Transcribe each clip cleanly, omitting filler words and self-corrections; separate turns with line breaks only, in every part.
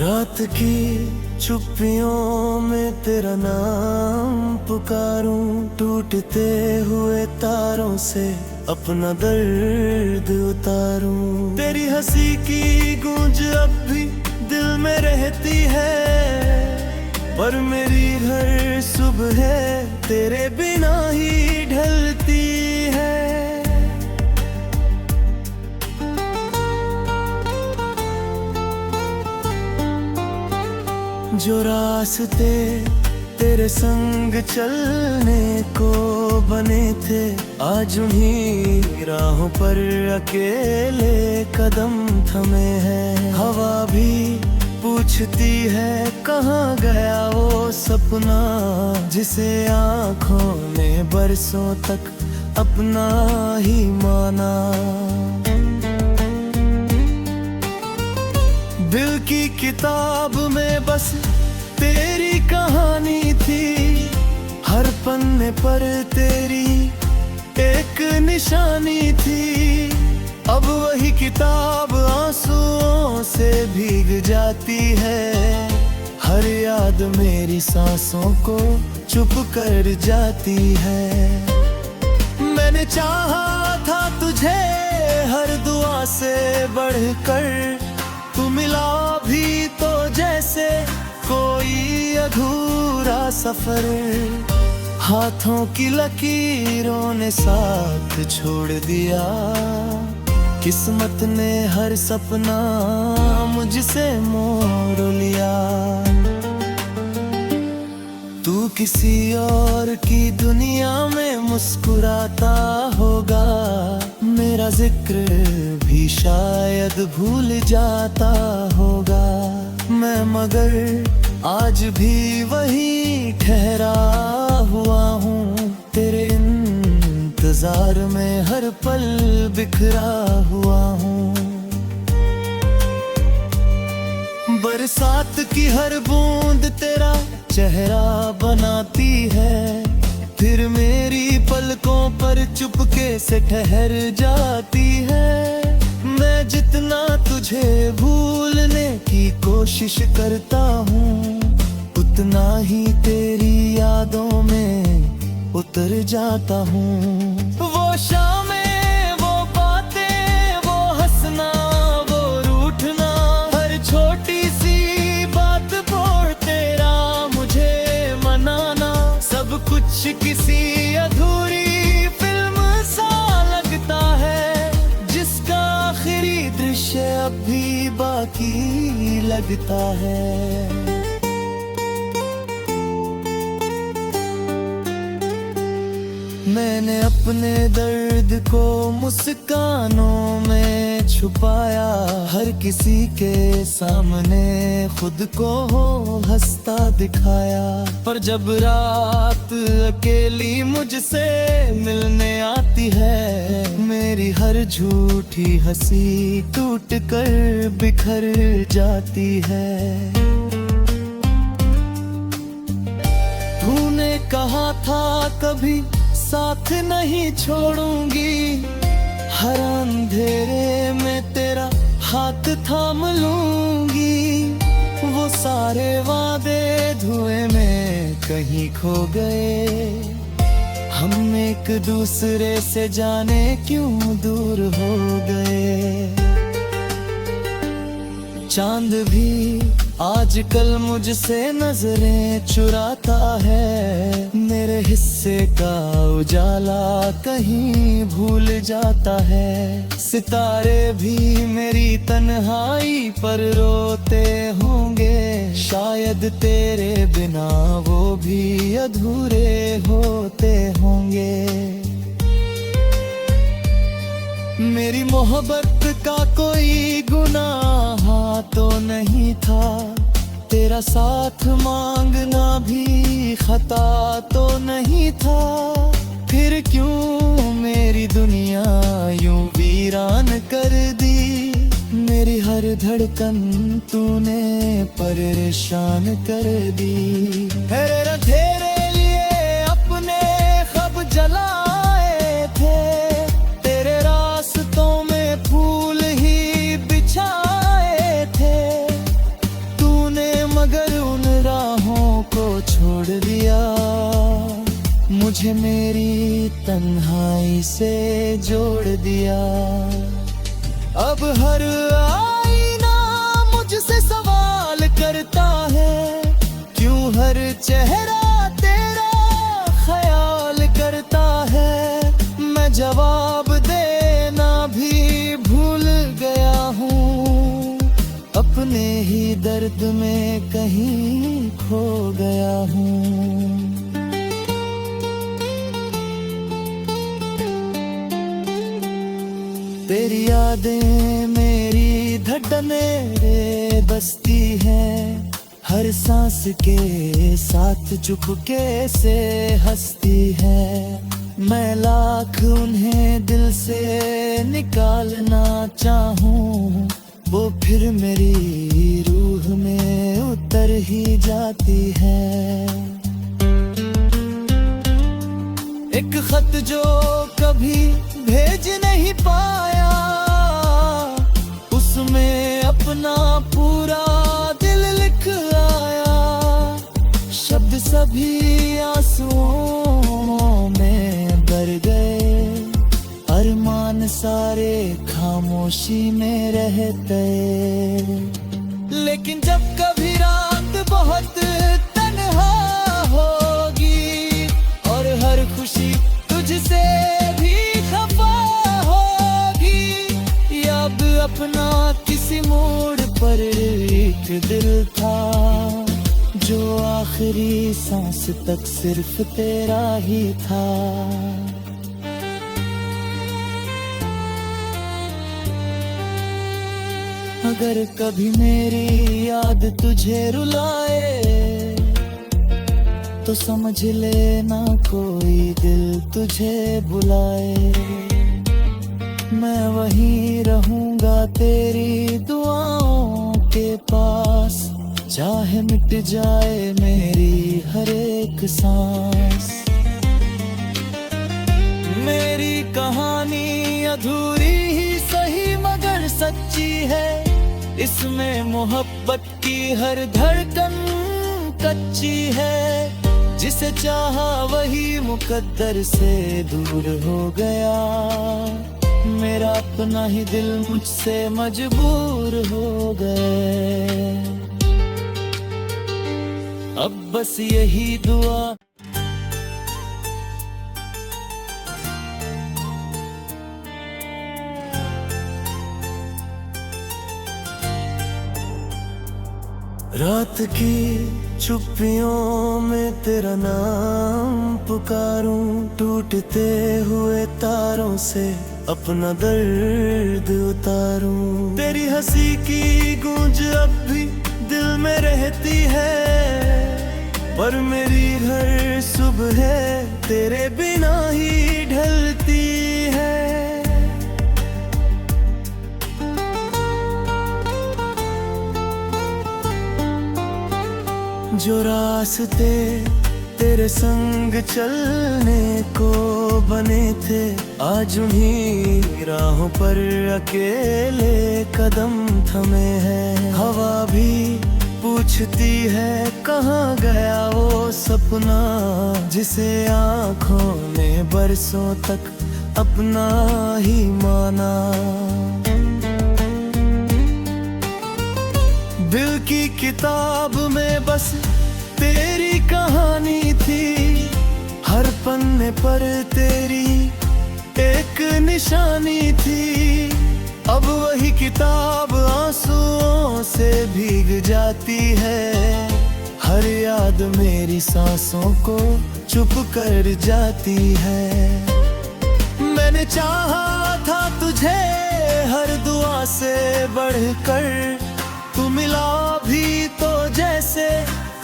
रात की चुप्पियों में तेरा नाम पुकारूं, टूटते हुए तारों से अपना दर्द उतारूं। तेरी हंसी की गूंज अब भी दिल में रहती है, पर मेरी हर सुबह तेरे बिना ही ढलती है। जो रास्ते तेरे संग चलने को बने थे, आज उन्हीं राहों पर अकेले कदम थमे हैं। हवा भी पूछती है कहाँ गया वो सपना, जिसे आँखों ने बरसों तक अपना ही माना। दिल की किताब में बस तेरी कहानी थी, हर पन्ने पर तेरी एक निशानी थी। अब वही किताब आंसुओं से भीग जाती है, हर याद मेरी सांसों को चुप कर जाती है। मैंने चाहा था तुझे हर दुआ से बढ़कर, तू मिला भी तो जैसे कोई अधूरा सफर। हाथों की लकीरों ने साथ छोड़ दिया, किस्मत ने हर सपना मुझसे मोड़ लिया। तू किसी और की दुनिया में मुस्कुराता होगा, मेरा जिक्र भी शायद भूल जाता होगा मैं, मगर आज भी वही ठहरा हुआ हूँ तेरे इंतजार में, हर पल बिखरा हुआ हूँ। बरसात की हर बूंद तेरा चेहरा बनाती है, फिर मेरी पलकों पर चुपके से ठहर जाती है। मैं जितना तुझे भूलने की कोशिश करता हूँ, उतना ही तेरी यादों में उतर जाता हूँ। वो शामें, वो बातें, वो हंसना, वो रूठना, हर छोटी सी बात पर तेरा मुझे मनाना, सब कुछ किसी अधूरी फिल्म सा लगता है, जिसका आखिरी दृश्य अब भी बाकी लगता है। मैंने अपने दर्द को मुस्कानों में छुपाया, हर किसी के सामने खुद को हंसता दिखाया, पर जब रात अकेली मुझसे मिलने आती है, मेरी हर झूठी हंसी टूट कर बिखर जाती है। तूने कहा था कभी साथ नहीं छोड़ूंगी, हर अंधेरे में तेरा हाथ थाम लूंगी। वो सारे वादे धुएं में कहीं खो गए, हम एक दूसरे से जाने क्यों दूर हो गए। चांद भी आजकल मुझसे नजरें चुराता है, मेरे हिस्से का उजाला कहीं भूल जाता है। सितारे भी मेरी तन्हाई पर रोते होंगे, शायद तेरे बिना वो भी अधूरे होते होंगे। मेरी मोहब्बत का कोई गुनाह तो नहीं था, तेरा साथ मांगना भी खता तो नहीं था, फिर क्यों मेरी दुनिया यूं वीरान कर दी। मेरी हर धड़कन तूने परेशान कर दी। तेरे लिए अपने ख्वाब जलाए थे, तेरे रास्तों में फूल ही बिछाए थे, तू मुझे मेरी तन्हाई से जोड़ दिया। अब हर आईना मुझसे सवाल करता है, क्यों हर चेहरा तेरा ख्याल करता है। मैं जवाब देना भी भूल गया हूँ, अपने ही दर्द में कहीं खो गया हूँ। तेरी यादें मेरी धड़कने बसती है, हर सांस के साथ चुपके से हंसती है। मैं लाख उन्हें दिल से निकालना चाहूं, वो फिर मेरी रूह में उतर ही जाती है। एक खत जो कभी भेज नहीं पाया, उसमें अपना पूरा दिल लिख आया। शब्द सभी आंसुओं में भर गए, अरमान सारे खामोशी में रह गए। लेकिन जब कभी रात बहुत तन्हा होगी और हर खुशी तुझसे भी खफा होगी, याद अपना किसी मोड़ पर एक दिल था, जो आखिरी सांस तक सिर्फ तेरा ही था। अगर कभी मेरी याद तुझे रुलाए, तो समझ लेना कोई दिल तुझे बुलाए। मैं वहीं रहूंगा तेरी दुआओं के पास, चाहे मिट जाए मेरी हर एक सांस। मेरी कहानी अधूरी ही सही मगर सच्ची है, इसमें मोहब्बत की हर धड़कन कच्ची है। जिसे चाहा वही मुकद्दर से दूर हो गया, मेरा अपना ही दिल मुझसे मजबूर हो गए। अब बस यही दुआ रात की चुप्पियों में तेरा नाम पुकारूं, टूटते हुए तारों से अपना दर्द उतारूं। तेरी हंसी की गूंज अब भी दिल में रहती है, पर मेरी हर सुबह तेरे बिना ही ढलती है। जो रास्ते तेरे संग चलने को बने थे, आज उन्हीं राहों पर अकेले कदम थमे हैं। हवा भी पूछती है कहाँ गया वो सपना, जिसे आँखों ने बरसों तक अपना ही माना। दिल की किताब में बस तेरी कहानी थी, हर पन्ने पर तेरी एक निशानी थी। अब वही किताब आंसुओं से भीग जाती है, हर याद मेरी सांसों को चुप कर जाती है। मैंने चाहा था तुझे हर दुआ से बढ़कर, तू मिला भी तो जैसे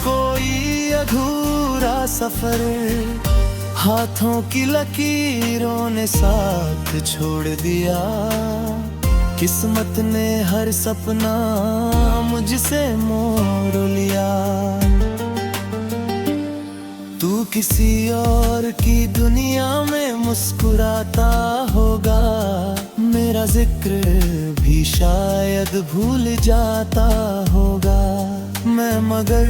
कोई अधूरा सफर। हाथों की लकीरों ने साथ छोड़ दिया, किस्मत ने हर सपना मुझसे मोड़ लिया। तू किसी और की दुनिया में मुस्कुराता होगा, मेरा जिक्र भी शायद भूल जाता होगा। मैं मगर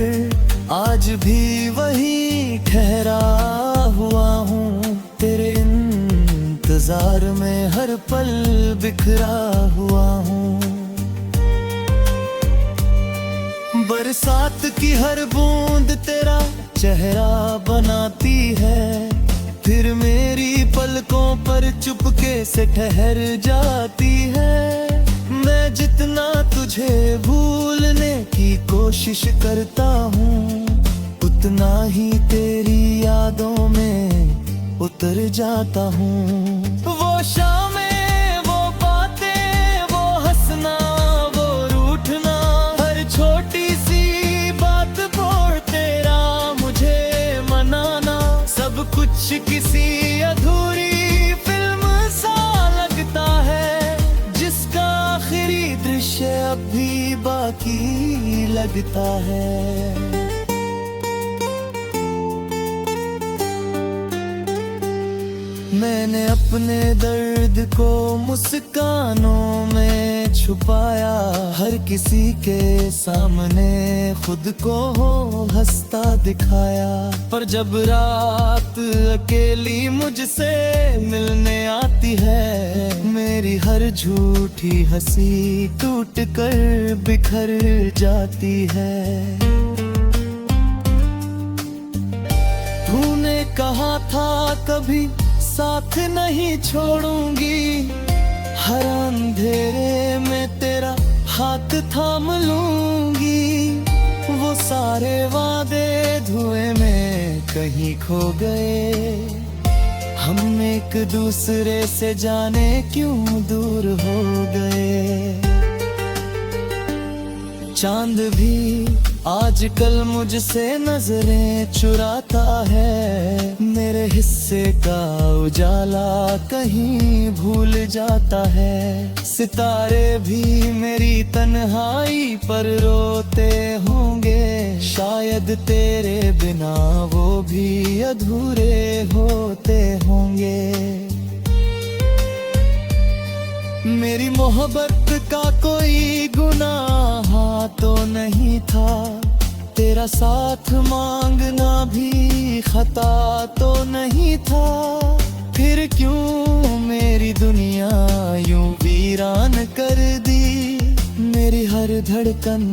आज भी वही ठहरा हुआ हूँ, इंतजार में हर पल बिखरा हुआ हूँ। बरसात की हर बूंद तेरा चेहरा बनाती है, फिर मेरी पलकों पर चुपके से ठहर जाती है। मैं जितना तुझे भूलने की कोशिश करता हूँ, उतना ही तेरी यादों में उतर जाता हूँ। वो शामें, वो बातें, वो हंसना, वो रूठना, हर छोटी सी बात पर तेरा मुझे मनाना, सब कुछ किसी अधूरी फिल्म सा लगता है, जिसका आखिरी दृश्य अब भी बाकी लगता है। मैंने अपने दर्द को मुस्कानों में छुपाया, हर किसी के सामने खुद को हंसता दिखाया। पर जब रात अकेली मुझसे मिलने आती है, मेरी हर झूठी हंसी टूट कर बिखर जाती है। तूने कहा था कभी साथ नहीं छोड़ूंगी, हर अंधेरे में तेरा हाथ थाम लूंगी। वो सारे वादे धुएं में कहीं खो गए, हम एक दूसरे से जाने क्यों दूर हो गए। चांद भी आजकल मुझसे नजरें चुराता है, मेरे हिस्से का उजाला कहीं भूल जाता है। सितारे भी मेरी तन्हाई पर रोते होंगे, शायद तेरे बिना वो भी अधूरे होते होंगे। मेरी मोहब्बत का कोई गुनाह तो नहीं था, तेरा साथ मांगना भी खता तो नहीं था। फिर क्यों मेरी दुनिया यूं वीरान कर दी, मेरी हर धड़कन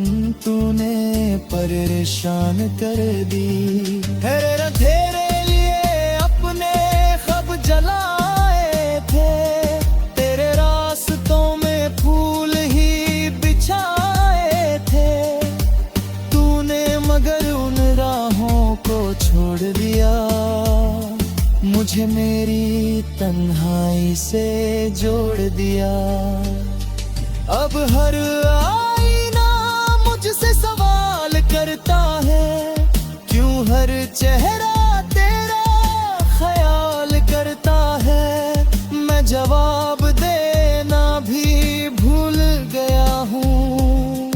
तूने परेशान कर दी। तेरे लिए अपने ख्वाब जलाए थे, तेरे रास्तों में फूल ही बिछाए थे, तूने मगर उन राहों को छोड़ दिया, मुझे मेरी तन्हाई से जोड़ दिया। अब हर आईना मुझसे सवाल करता है, क्यों हर चेहरा तेरा ख्याल करता है। मैं जवाब देना भी भूल गया हूँ,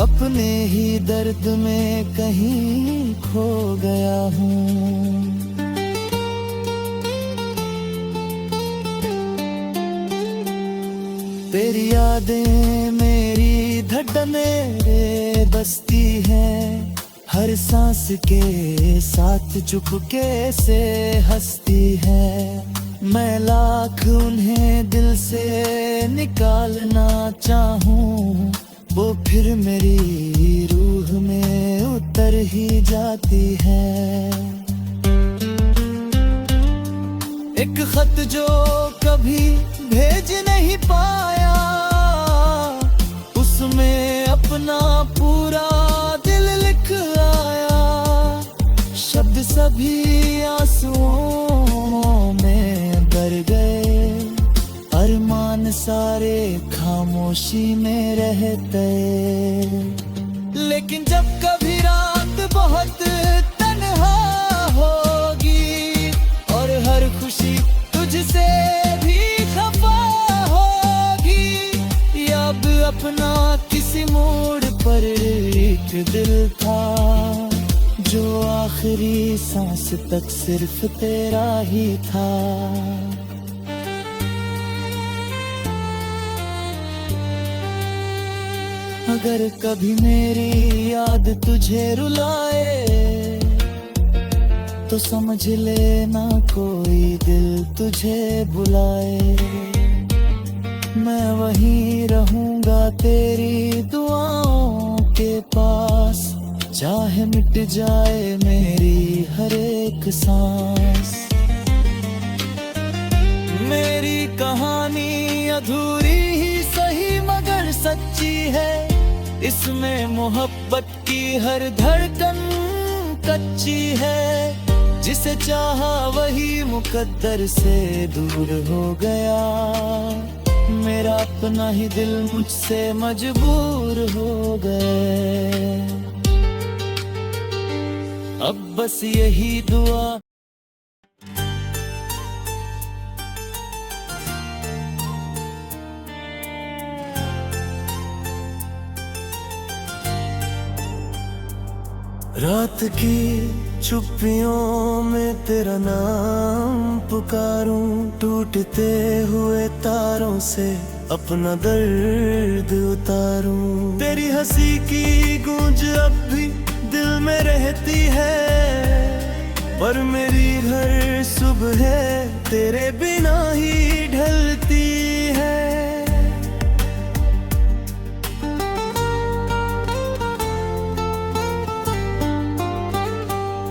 अपने ही दर्द में कहीं खो गया हूँ। तेरी यादें मेरी धड़कने बसती हैं, हर सांस के साथ चुपके से हंसती है। मैं लाख उन्हें दिल से निकालना चाहूँ, वो फिर मेरी रूह में उतर ही जाती है। एक खत जो कभी भेज नहीं पाया, उसमें अपना पूरा दिल लिख आया। शब्द सभी आंसुओं में भर गए, अरमान सारे खामोशी में रहते। लेकिन जब कभी रात बहुत तन्हा होगी और हर खुशी तुझसे भी खफा होगी, अब अपना किसी मोड़ पर एक दिल था, जो आखिरी सांस तक सिर्फ तेरा ही था। अगर कभी मेरी याद तुझे रुलाए, तो समझ लेना कोई दिल तुझे बुलाए, मैं वहीं रहूंगा तेरी दुआओं के पास, चाहे मिट जाए मेरी हर एक सांस। मेरी कहानी अधूरी ही सही मगर सच्ची है, इसमें मोहब्बत की हर धड़कन कच्ची है। जिसे चाहा वही मुकद्दर से दूर हो गया, मेरा अपना ही दिल मुझसे मजबूर हो गए। अब बस यही दुआ रात की चुप्पियों में तेरा नाम पुकारूं, टूटते हुए तारों से अपना दर्द उतारूं। तेरी हंसी की गूंज अब भी दिल में रहती है, पर मेरी हर सुबह तेरे बिना ही ढलती है।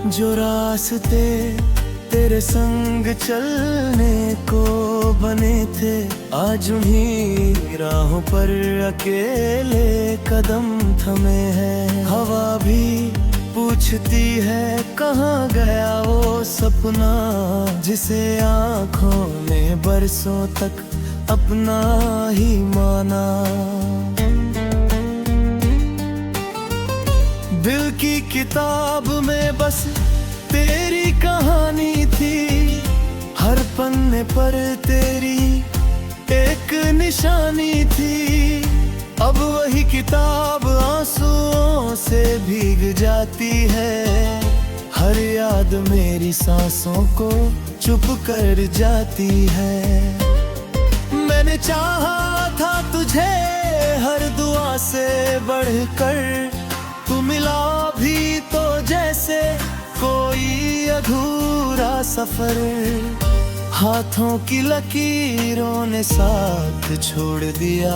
जो रास्ते तेरे संग चलने को बने थे, आज उन्हीं राहों पर अकेले कदम थमे हैं। हवा भी पूछती है कहाँ गया वो सपना, जिसे आँखों ने बरसों तक अपना ही माना। दिल की किताब में बस तेरी कहानी थी, हर पन्ने पर तेरी एक निशानी थी। अब वही किताब आंसुओं से भीग जाती है, हर याद मेरी सांसों को चुप कर जाती है। मैंने चाहा था तुझे हर दुआ से बढ़कर, तू मिला भी तो जैसे कोई अधूरा सफर। हाथों की लकीरों ने साथ छोड़ दिया,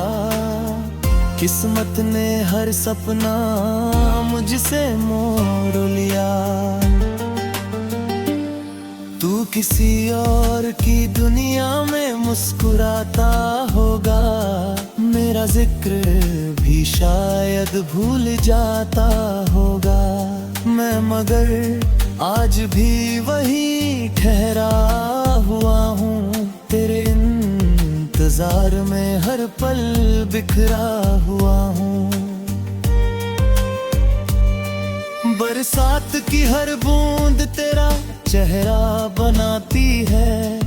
किस्मत ने हर सपना मुझसे मोड़ लिया। तू किसी और की दुनिया में मुस्कुराता होगा, मेरा जिक्र भी शायद भूल जाता होगा। मैं मगर आज भी वही ठहरा हुआ हूँ, तेरे इंतजार में हर पल बिखरा हुआ हूँ। बरसात की हर बूंद तेरा चेहरा बनाती है,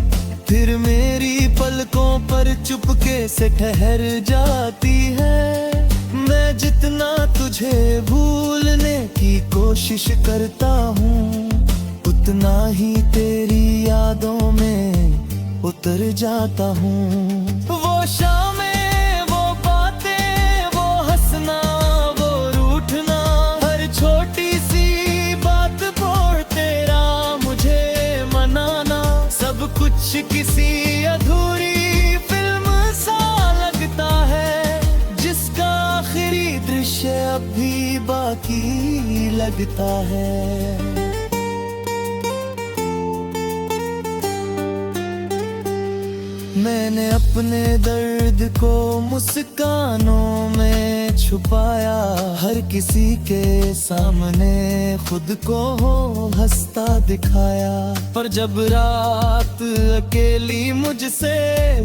फिर मेरी पलकों पर चुपके से ठहर जाती है। मैं जितना तुझे भूलने की कोशिश करता हूँ, उतना ही तेरी यादों में उतर जाता हूँ। वो शामें, वो बातें, वो हंसना, वो रूठना, हर छोटी सी बात पर तेरा मुझे मनाना, सब कुछ किसी अधूरी फिल्म सा लगता है, जिसका आखिरी दृश्य अब भी बाकी लगता है। मैंने अपने दर्द को मुस्कानों में छुपाया, हर किसी के सामने खुद को हंसता दिखाया। पर जब रात अकेली मुझसे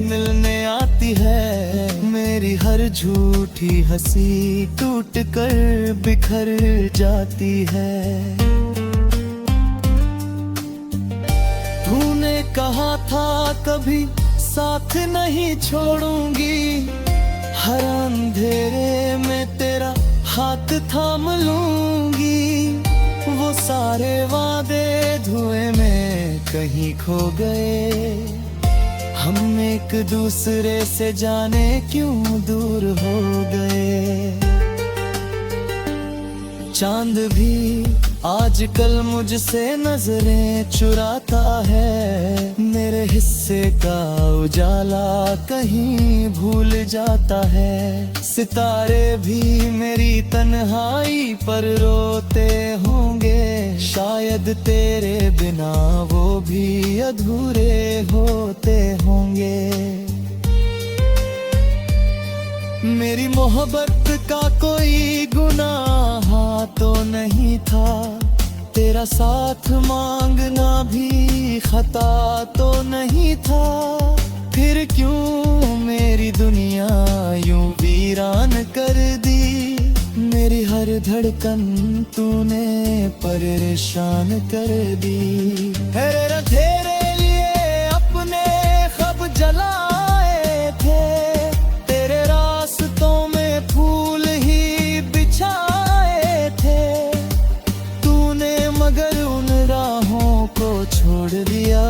मिलने आती है, मेरी हर झूठी हंसी टूट कर बिखर जाती है। तूने कहा था कभी साथ नहीं छोड़ूंगी, हर अंधेरे में तेरा हाथ थाम लूंगी। वो सारे वादे धुएं में कहीं खो गए, हम एक दूसरे से जाने क्यों दूर हो गए। चांद भी आजकल मुझसे नजरें चुराता है, मेरे हिस्से का उजाला कहीं भूल जाता है। सितारे भी मेरी तन्हाई पर रोते होंगे, शायद तेरे बिना वो भी अधूरे होते होंगे। मेरी मोहब्बत का कोई गुनाह तो नहीं था, तेरा साथ मांगना भी खता तो नहीं था। फिर क्यों मेरी दुनिया यूं वीरान कर दी, मेरी हर धड़कन तूने परेशान कर दी। है तेरे लिए अपने ख्वाब जलाए थे, तेरे रास्तों में फूल ही बिछाए थे, तूने मगर उन राहों को छोड़ दिया,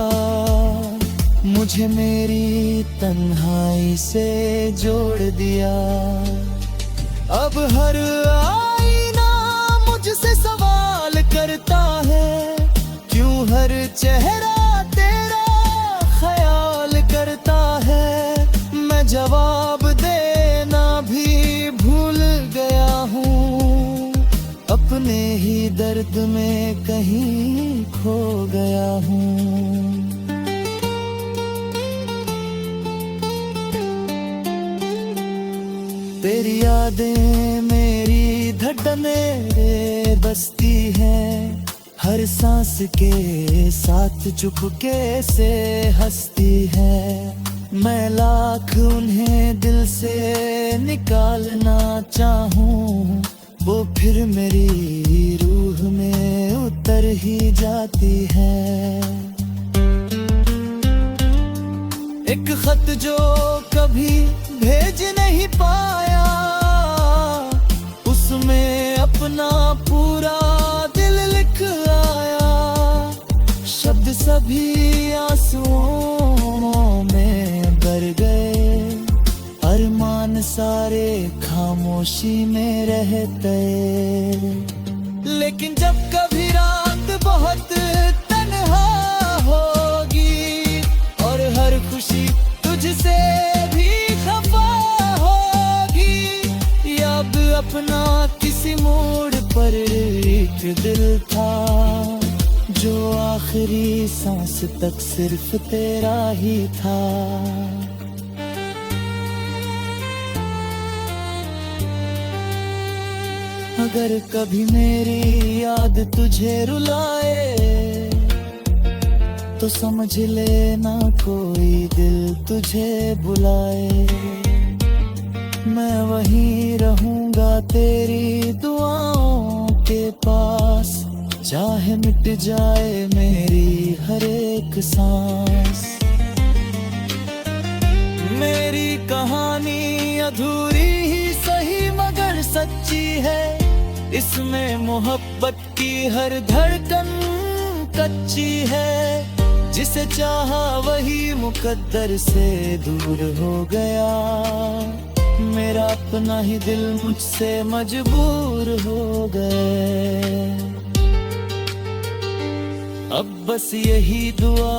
मुझे मेरी तन्हाई से जोड़ दिया। अब हर आईना मुझसे सवाल करता है, क्यों हर चेहरा तेरा ख्याल करता है। मैं जवाब देना भी भूल गया हूँ, अपने ही दर्द में कहीं खो गया हूँ। तेरी यादें मेरी धड़कनें बसती हैं, हर सांस के साथ चुपके से हंसती है। मैं लाख उन्हें दिल से निकालना चाहूं, वो फिर मेरी रूह में उतर ही जाती है। एक खत जो कभी भेज नहीं पाया, उसमें अपना पूरा दिल लिख आया। शब्द सभी आंसुओं में भर गए, अरमान सारे खामोशी में रहते। लेकिन जब कभी रात बहुत तन्हा होगी और हर खुशी तुझसे भी खफा होगी, याद अपना किसी मोड़ पर एक दिल था, जो आखिरी सांस तक सिर्फ तेरा ही था। अगर कभी मेरी याद तुझे रुलाए, तो समझ लेना कोई दिल तुझे बुलाए। मैं वहीं रहूंगा तेरी दुआओं के पास, चाहे मिट जाए मेरी हर एक सांस। मेरी कहानी अधूरी ही सही मगर सच्ची है, इसमें मोहब्बत की हर धड़कन कच्ची है। जिसे चाहा वही मुकद्दर से दूर हो गया, मेरा अपना ही दिल मुझसे मजबूर हो गए। अब बस यही दुआ